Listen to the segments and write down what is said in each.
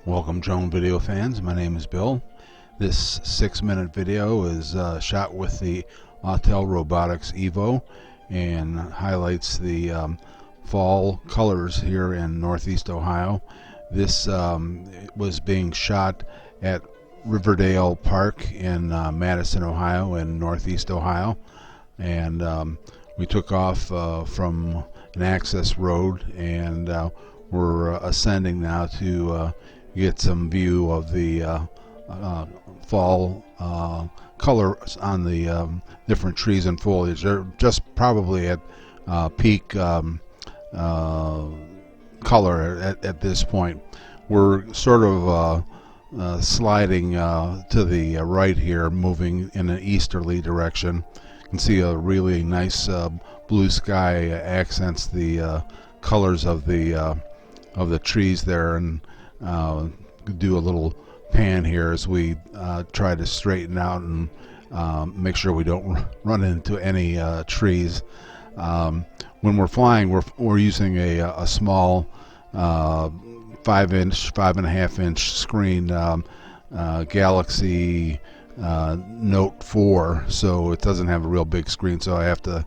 Welcome drone video fans, my name is Bill. This 6-minute video is shot with the Autel Robotics Evo and highlights the fall colors here in Northeast Ohio. This was being shot at Riverdale Park in Madison, Ohio in Northeast Ohio, and we took off from an access road and we're ascending now to get some view of the fall colors on the different trees and foliage. They're just probably at peak color at this point. We're sort of sliding to the right here, moving in an easterly direction. You can see a really nice blue sky accents the colors of the trees there, and do a little pan here as we try to straighten out and make sure we don't run into any trees. When we're flying, we're using a small 5.5-inch screen Galaxy Note 4, so it doesn't have a real big screen, so I have to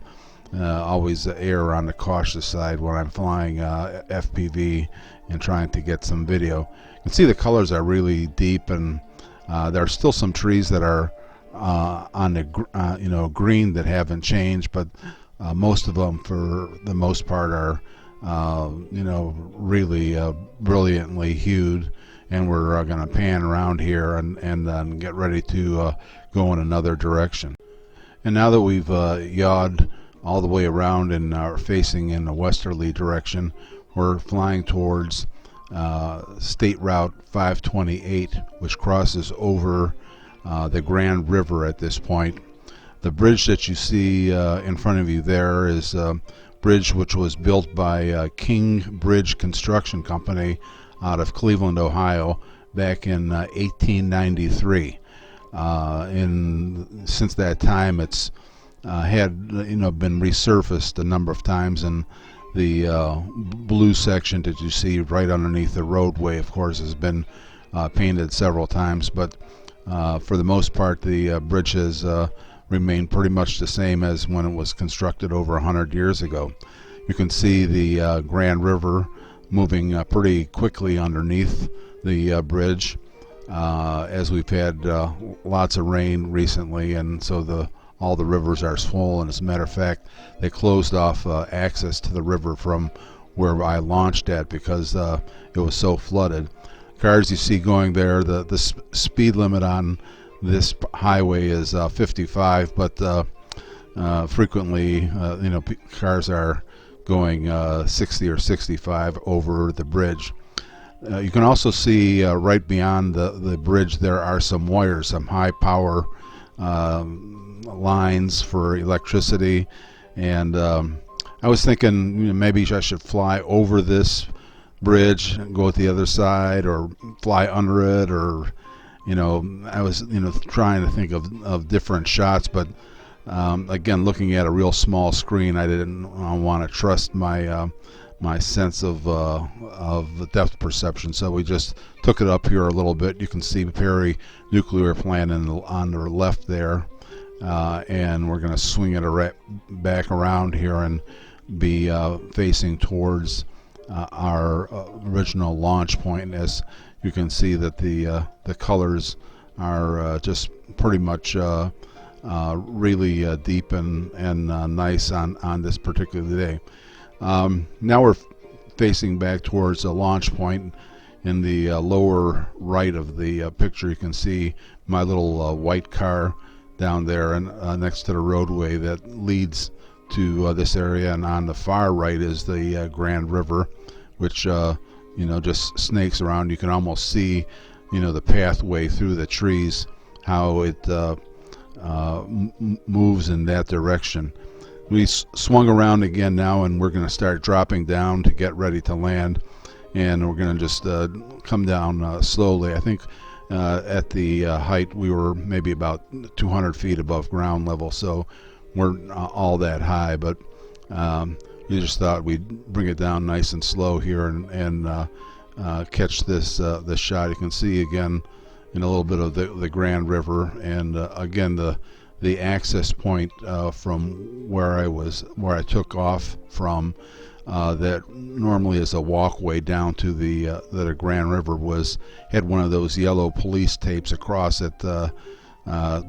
always err on the cautious side when I'm flying FPV and trying to get some video. You can see the colors are really deep, and there are still some trees that are on the green that haven't changed, but most of them, for the most part, are really brilliantly hued. And we're going to pan around here and get ready to go in another direction. And now that we've yawed all the way around and are facing in a westerly direction, we're flying towards State Route 528, which crosses over the Grand River at this point. The bridge that you see in front of you there is a bridge which was built by King Bridge Construction Company out of Cleveland, Ohio, back in 1893. Since that time, it's had been resurfaced a number of times, and the blue section that you see right underneath the roadway, of course, has been painted several times, but for the most part the bridge has remained pretty much the same as when it was constructed over 100 years ago. You can see the Grand River moving pretty quickly underneath the bridge as we've had lots of rain recently, and so all the rivers are swollen. As a matter of fact, they closed off access to the river from where I launched at because it was so flooded. Cars you see going there, the speed limit on this highway is 55, but frequently cars are going 60 or 65 over the bridge. You can also see right beyond the bridge there are some wires, some high power lines for electricity, and I was thinking maybe I should fly over this bridge and go at the other side, or fly under it, or I was trying to think of different shots, but again, looking at a real small screen, I didn't want to trust my my sense of the depth perception, so we just took it up here a little bit. You can see Perry nuclear plant on the left there, and we're going to swing it back around here and be facing towards our original launch point. As you can see that the colors are just pretty much really deep and nice on this particular day. Now we're facing back towards a launch point. In the lower right of the picture, you can see my little white car down there, and next to the roadway that leads to this area, and on the far right is the Grand River, which just snakes around. You can almost see the pathway through the trees, how it moves in that direction. We swung around again now, and we're going to start dropping down to get ready to land, and we're going to just come down slowly. I think at the height we were maybe about 200 feet above ground level, so we're all that high, but we just thought we'd bring it down nice and slow here and catch this shot. You can see again in a little bit of the Grand River, and again the access point from where I took off from, that normally is a walkway down to the Grand River, had one of those yellow police tapes across it,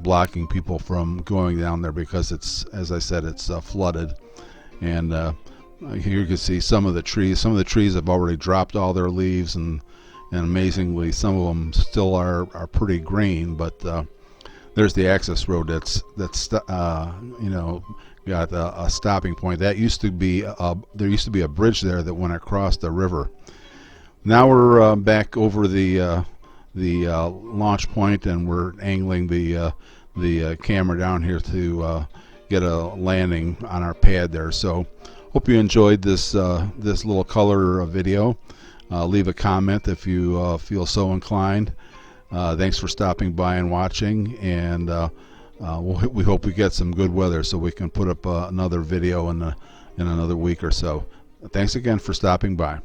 blocking people from going down there because it's, as I said, it's flooded. And here you can see some of the trees. Some of the trees have already dropped all their leaves, and amazingly, some of them still are pretty green. But there's the access road that's got a stopping point. That used to be there used to be a bridge there that went across the river. Now we're back over the launch point, and we're angling the camera down here to get a landing on our pad there. So hope you enjoyed this little color video. Leave a comment if you feel so inclined. Thanks for stopping by and watching, and we hope we get some good weather so we can put up another video in another week or so. Thanks again for stopping by.